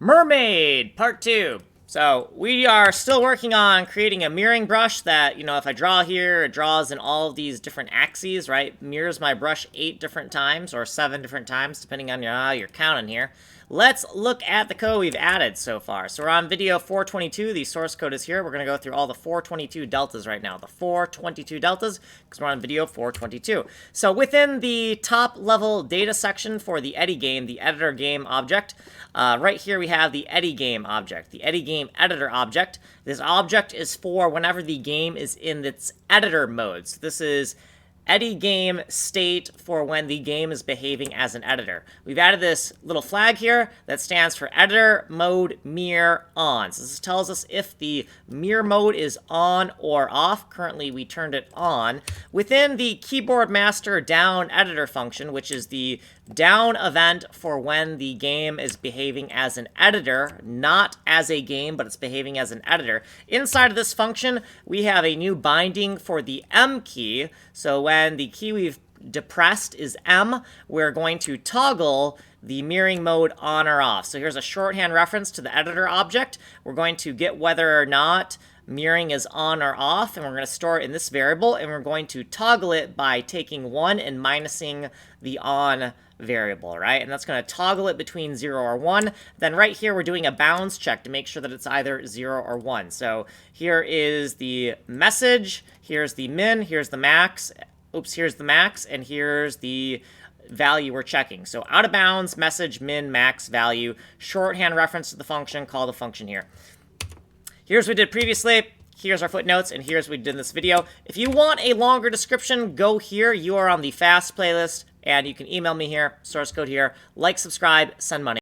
Mermaid, part 2. So we are still working on creating a mirroring brush that, if I draw here, it draws in all of these different axes, right? Mirrors my brush 8 different times or 7 different times, depending on your counting here. Let's look at the code we've added so far. So we're on video 422. The source code is here. We're going to go through all the 422 deltas right now. The 422 deltas, because we're on video 422. So within the top level data section for the Eddy game, the editor game object, right here we have the Eddy game object, the Eddy game editor object. This object is for whenever the game is in its editor mode. So this is Eddy game state for when the game is behaving as an editor. We've added this little flag here that stands for editor mode mirror on. So this tells us if the mirror mode is on or off. Currently we turned it on. Within the keyboard master down editor function, which is the down event for when the game is behaving as an editor, not as a game, but it's behaving as an editor. Inside of this function, we have a new binding for the M key. So when the key we've depressed is M, we're going to toggle the mirroring mode on or off. So here's a shorthand reference to the editor object. We're going to get whether or not mirroring is on or off, and we're going to store it in this variable, and we're going to toggle it by taking 1 and minusing the on variable, right? And that's going to toggle it between 0 or 1. Then right here, we're doing a bounds check to make sure that it's either 0 or 1. So here is the message, here's the min, here's the max, here's the max, and here's the value we're checking. So out of bounds, message, min, max, value, shorthand reference to the function, call the function here. Here's what we did previously, here's our footnotes, and here's what we did in this video. If you want a longer description, go here. You are on the fast playlist, and you can email me here, source code here. Like, subscribe, send money.